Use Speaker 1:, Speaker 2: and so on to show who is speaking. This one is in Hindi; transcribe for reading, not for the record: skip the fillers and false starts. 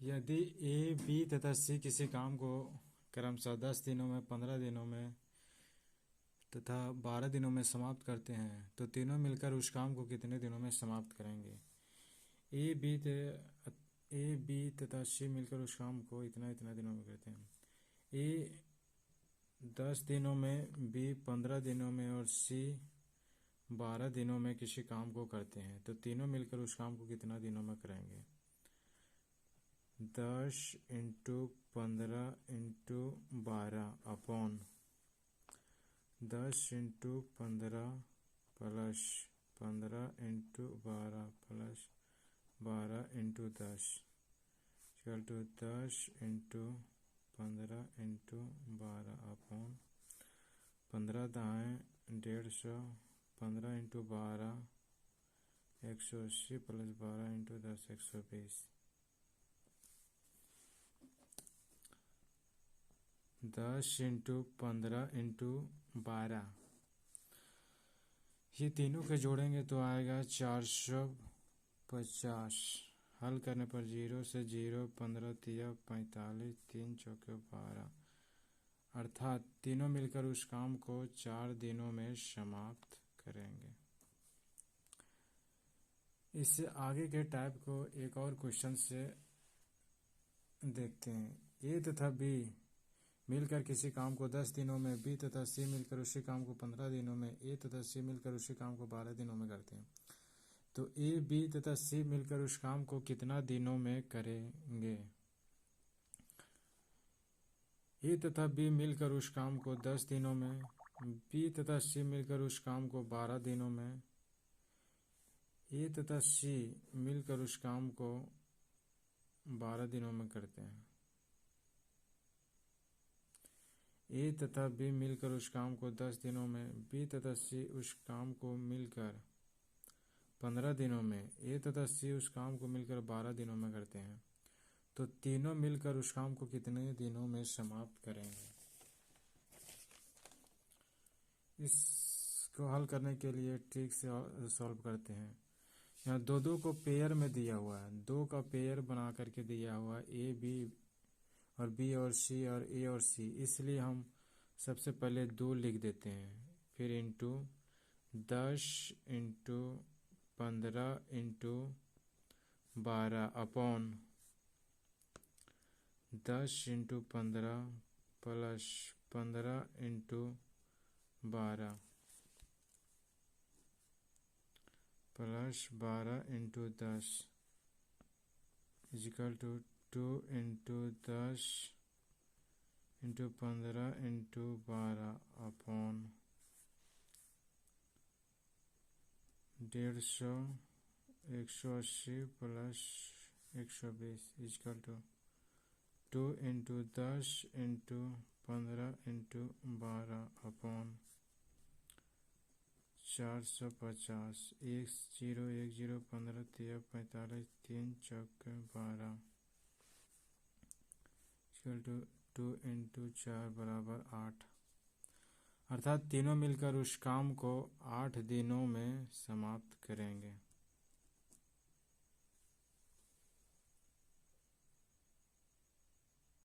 Speaker 1: यदि ए, बी तथा सी किसी काम को क्रमशः 10 दिनों में, 15 दिनों में तथा 12 दिनों में समाप्त करते हैं तो तीनों मिलकर उस काम को कितने दिनों में समाप्त करेंगे। ए, बी तथा सी मिलकर उस काम को इतना इतना दिनों में करते हैं। ए 10 दिनों में, बी 15 दिनों में और सी 12 दिनों में किसी काम को करते हैं तो तीनों मिलकर उस काम को कितना दिनों में करेंगे। 10 × 15 × 12 upon 10 × 15 plus 15 × 12 plus 12 × 10 equal to 10 × 15 × 12 upon 15 दाएँ 150, 15 × 12 180 प्लस 12 × 10 120। 10 × 15 × 12 ये तीनों के जोड़ेंगे तो आएगा 450। हल करने पर 0 से 0, 15 तिया 45, 3 चौके 12, अर्थात तीनों मिलकर उस काम को 4 दिनों में समाप्त करेंगे। इससे आगे के टाइप को एक और क्वेश्चन से देखते हैं। ए तथा बी मिलकर किसी काम को 10 दिनों में, बी तथा सी मिलकर उसी काम को 15 दिनों में, ए तथा सी मिलकर उसी काम को 12 दिनों में करते हैं तो ए, बी तथा सी मिलकर उस काम को कितना दिनों में करेंगे। ए तथा बी मिलकर उस काम को 10 दिनों में, बी तथा सी मिलकर उस काम को 12 दिनों में, ए तथा सी मिलकर उस काम को 12 दिनों में करते हैं। ए तथा बी मिलकर उस काम को 10 दिनों में, बी तथा सी उस काम को मिलकर 15 दिनों में, ए तथा सी उस काम को मिलकर 12 दिनों में करते हैं तो तीनों मिलकर उस काम को कितने दिनों में समाप्त करेंगे। इसको हल करने के लिए ट्रिक से सॉल्व करते हैं। यहाँ दो दो को पेयर में दिया हुआ है, दो का पेयर बना करके दिया हुआ है, ए बी और बी और सी और ए और सी, इसलिए हम सबसे पहले 2 लिख देते हैं, फिर into 10 × 15 × 12 upon 10 × 15 plus 15 × 12 plus 12 × 10 equal to 2 × 10 × 15 × 12 upon 150, 180 plus 120 equal to 2 × 10 × 15 × 12 upon 450, 1 0 1 0 15 तिया 45, 3 चौके 12 इक्वल टू 2 × 4 बराबर 8, अर्थात तीनों मिलकर उस काम को 8 दिनों में समाप्त करेंगे।